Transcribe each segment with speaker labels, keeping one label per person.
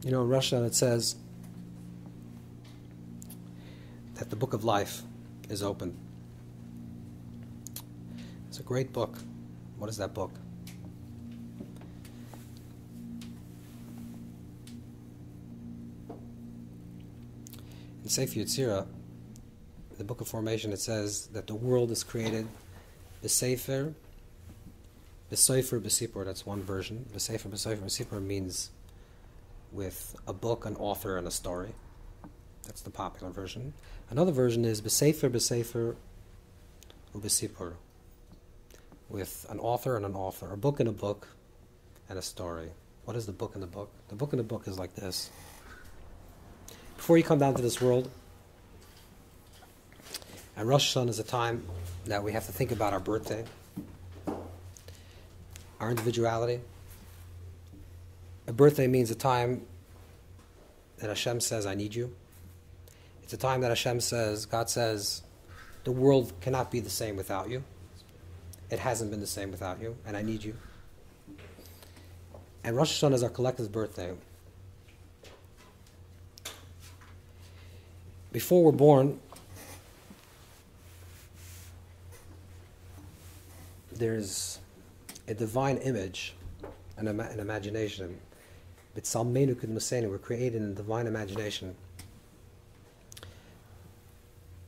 Speaker 1: You know, in Rosh Hashanah it says that the book of life is open. It's a great book. What is that book? In Sefer Yetzirah, the book of formation, it says that the world is created b'sefer, b'sipur. That's one version. B'sefer means with a book, an author, and a story. That's the popular version. Another version is b'sefer u'b'sipur, with an author and an author, a book and a book, and a story. What is the book and the book? The book and the book is like this. Before you come down to this world, and Rosh Hashanah is a time that we have to think about our birthday, our individuality. A birthday means a time that Hashem says, I need you. It's a time that Hashem says, God says, the world cannot be the same without you. It hasn't been the same without you, and I need you. And Rosh Hashanah is our collective birthday. Before we're born, there's a divine image, an imagination. We're created in divine imagination.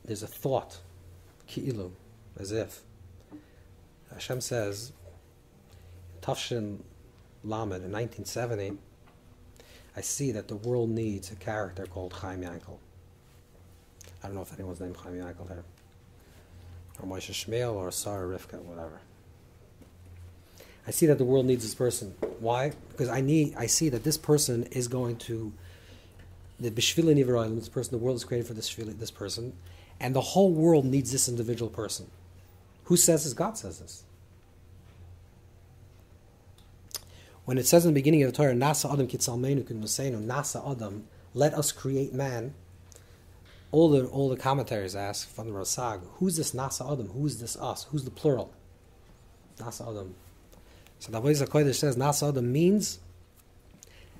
Speaker 1: There's a thought, ki'ilu, as if. Hashem says, Tafshin Lamed, in 1970, I see that the world needs a character called Chaim Yankel. I don't know if anyone's named Chaim Yankel here, or Moshe Shmuel, or Sarah Rivka, whatever. I see that the world needs this person. Why? Because I see that this person is going to, the B'shvili Nivroilim, this person, the world is created for this person, and the whole world needs this individual person. Who says this? God says this. When it says in the beginning of the Torah, Nasa Adam Kitzalmeinu K'nusenu, Nasa Adam, let us create man, all the commentaries ask from the Rasag, who's this Nasa Adam? Who's this us? Who's the plural? Nasa Adam. So the Avodah HaKodesh says Nasa Adam means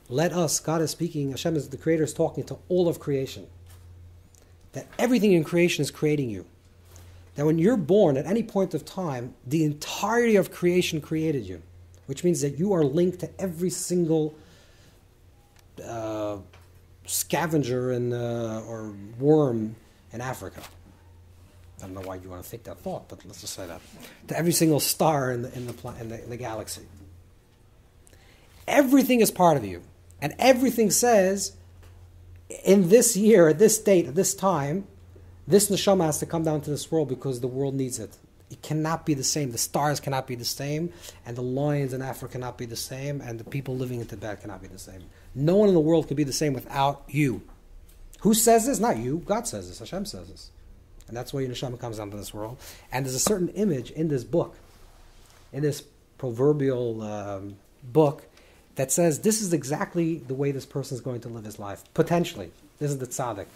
Speaker 1: let us, God is speaking, Hashem is the Creator, is talking to all of creation. That everything in creation is creating you. That when you're born, at any point of time, the entirety of creation created you. Which means that you are linked to every single scavenger or worm in Africa. I don't know why you want to think that thought, but let's just say that. To every single star in the galaxy. Everything is part of you. And everything says, in this year, at this date, at this time, this neshama has to come down to this world because the world needs it. It cannot be the same. The stars cannot be the same, and the lions in Africa cannot be the same, and the people living in Tibet cannot be the same. No one in the world could be the same without you. Who says this? Not you. God says this. Hashem says this. And that's why your neshama comes down to this world. And there's a certain image in this book, in this proverbial book, that says this is exactly the way this person is going to live his life. Potentially. This is the tzaddik.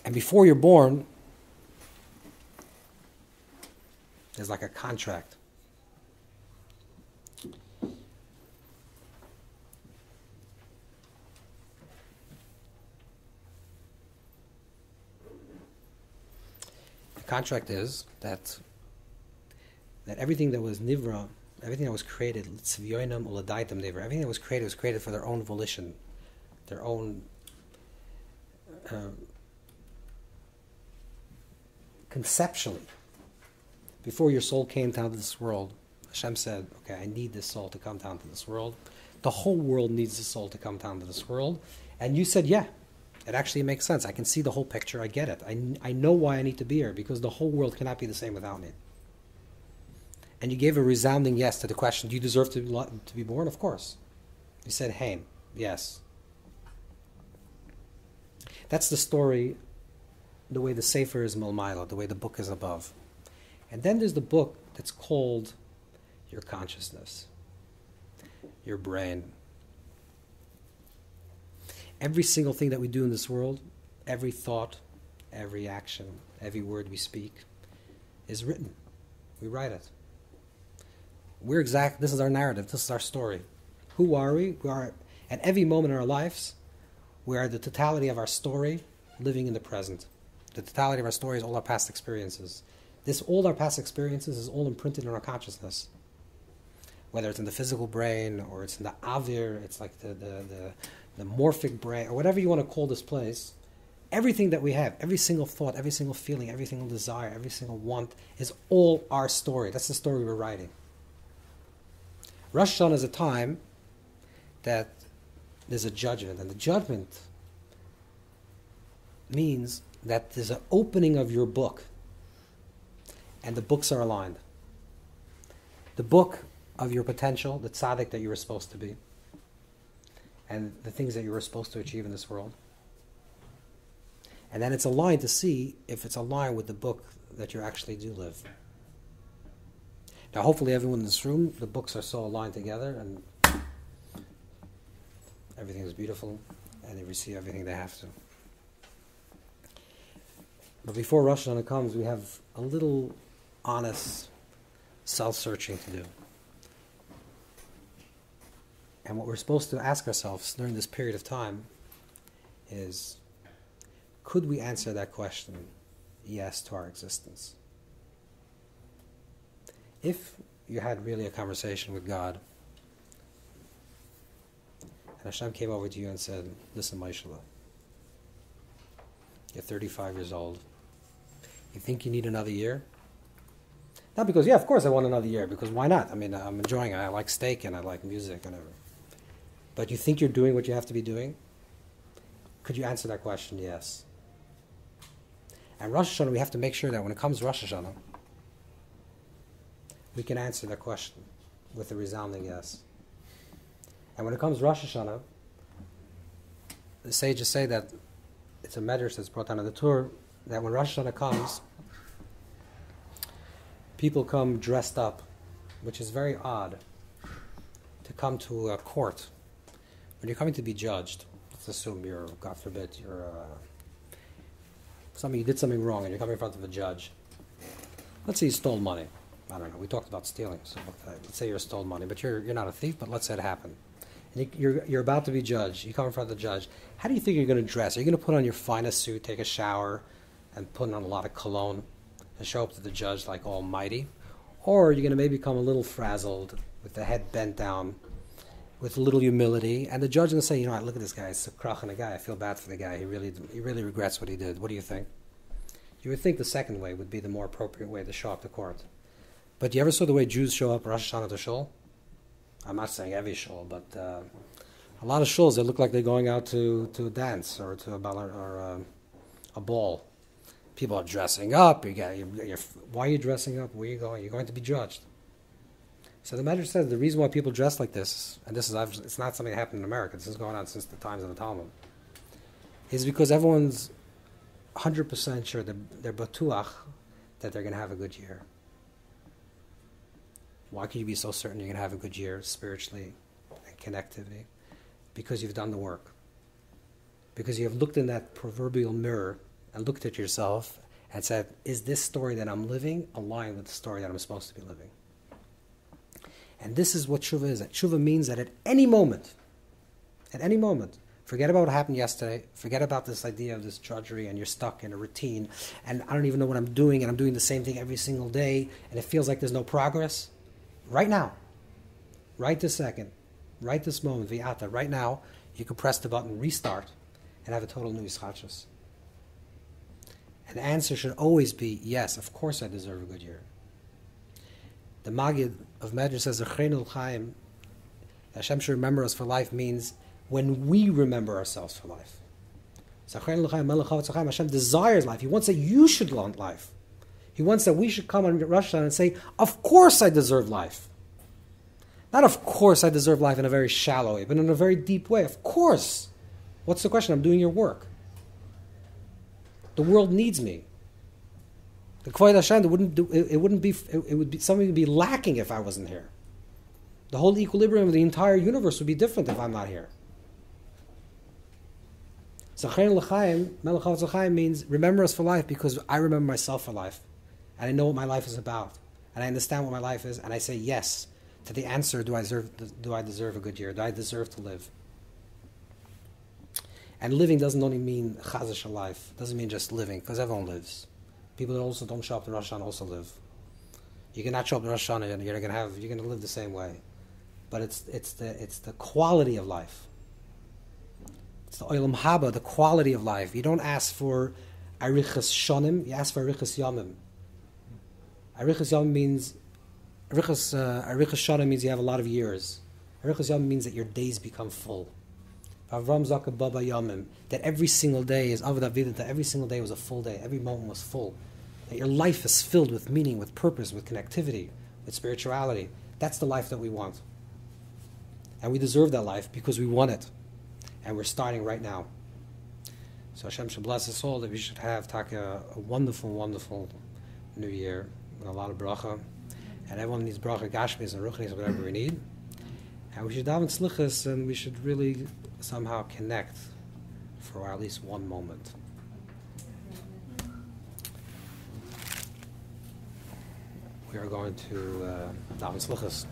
Speaker 1: And before you're born, there's like a contract. The contract is that everything that was nivra, everything that was created, everything that was created for their own volition, their own conceptually. Before your soul came down to this world, Hashem said, okay, I need this soul to come down to this world. The whole world needs this soul to come down to this world. And you said, yeah, it actually makes sense. I can see the whole picture. I get it. I know why I need to be here, because the whole world cannot be the same without me. And you gave a resounding yes to the question, do you deserve to be born? Of course. You said, hey, yes. That's the story, the way the Sefer is Milmaila, the way the book is above. And then there's the book that's called your consciousness, your brain. Every single thing that we do in this world, every thought, every action, every word we speak is written. We write it. This is our narrative, this is our story. Who are we? We are, at every moment in our lives, we are the totality of our story, living in the present. The totality of our story is all our past experiences. All our past experiences is all imprinted in our consciousness. Whether it's in the physical brain, or it's in the avir, it's like the morphic brain, or whatever you want to call this place, everything that we have, every single thought, every single feeling, every single desire, every single want, is all our story. That's the story we're writing. Rosh Hashanah is a time that there's a judgment, and the judgment means that there's an opening of your book, and the books are aligned. The book of your potential, the tzaddik that you were supposed to be, and the things that you were supposed to achieve in this world. And then it's aligned to see if it's aligned with the book that you actually do live. Now, hopefully everyone in this room, the books are so aligned together, and everything is beautiful, and they receive everything they have to. But before Rosh Hashanah comes, we have a little honest self-searching to do. And what we're supposed to ask ourselves during this period of time is, could we answer that question, yes, to our existence? If you had really a conversation with God, and Hashem came over to you and said, listen, Maishala, you're 35 years old. You think you need another year? Not because, yeah, of course I want another year, because why not? I mean, I'm enjoying it. I like steak and I like music and everything. But you think you're doing what you have to be doing? Could you answer that question? Yes. And Rosh Hashanah, we have to make sure that when it comes Rosh Hashanah, we can answer that question with a resounding yes. And when it comes Rosh Hashanah, the sages say that it's a medrash that's brought down in the Torah, that when Rosh Hashanah comes, people come dressed up, which is very odd, to come to a court. When you're coming to be judged, let's assume you're, God forbid, you did something wrong and you're coming in front of a judge. Let's say you stole money. I don't know, we talked about stealing, so let's say you stole money, but you're not a thief, but let's say it happened. And you're about to be judged. You come in front of the judge. How do you think you're going to dress? Are you going to put on your finest suit, take a shower, and put on a lot of cologne, and show up to the judge like almighty? Or are you going to maybe come a little frazzled, with the head bent down, with a little humility, and the judge is going to say, you know what, look at this guy, it's a krach and a guy, I feel bad for the guy, he really regrets what he did. What do you think? You would think the second way would be the more appropriate way to show up to court. But you ever saw the way Jews show up Rosh Hashanah to shul? I'm not saying every shul, but a lot of shuls, they look like they're going out to a dance or to a ball. People are dressing up. Why are you dressing up? Where are you going? You're going to be judged. So the Medrash says the reason why people dress like this, and it's not something that happened in America, this is going on since the times of the Talmud, is because everyone's 100% sure that they're batuach that they're going to have a good year. Why can you be so certain you're going to have a good year spiritually and connectivity? Because you've done the work. Because you have looked in that proverbial mirror and looked at yourself and said, is this story that I'm living aligned with the story that I'm supposed to be living? And this is what tshuva is. Tshuva means that at any moment, forget about what happened yesterday, forget about this idea of this drudgery and you're stuck in a routine and I don't even know what I'm doing and I'm doing the same thing every single day and it feels like there's no progress. Right now, right this second, right this moment, vi'ata, right now, you can press the button, restart, and have a total new yischachos. And the answer should always be, yes, of course I deserve a good year. The Magid of Medrash says, Zechrenu l'chaim, Hashem should remember us for life, means when we remember ourselves for life. Zechrenu l'chaim, melech havetz l'chaim, Hashem desires life. He wants that you should want life. He wants that we should come on Rosh Hashanah and say, of course I deserve life. Not of course I deserve life in a very shallow way, but in a very deep way. Of course. What's the question? I'm doing your work. The world needs me. The Kvod Hashem, it would be something to be lacking if I wasn't here. The whole equilibrium of the entire universe would be different if I'm not here. Zachein l'chaim, melech havetz l'chaim means remember us for life because I remember myself for life. And I know what my life is about. And I understand what my life is. And I say yes to the answer, do I deserve a good year? Do I deserve to live? And living doesn't only mean chazash life. It doesn't mean just living, because everyone lives. People that also don't show up to Rosh Hashanah also live. You cannot show up to Rosh Hashanah and you're going to live the same way. But it's the quality of life. It's the olam haba, the quality of life. You don't ask for arichas shonim, you ask for arichas yamim. Arichas yamim means arichas shonim means you have a lot of years. Arichas yamim means that your days become full. Avram Zaka Baba Yamim, that every single day is Avodah Vidin, that every single day was a full day, every moment was full. That your life is filled with meaning, with purpose, with connectivity, with spirituality. That's the life that we want. And we deserve that life because we want it. And we're starting right now. So Hashem should bless us all that we should have a wonderful, wonderful new year with a lot of bracha. And everyone needs bracha, gashmis, and ruchnis, whatever we need. And we should daven slichas, and we should really somehow connect for at least one moment. We are going to daven slichas.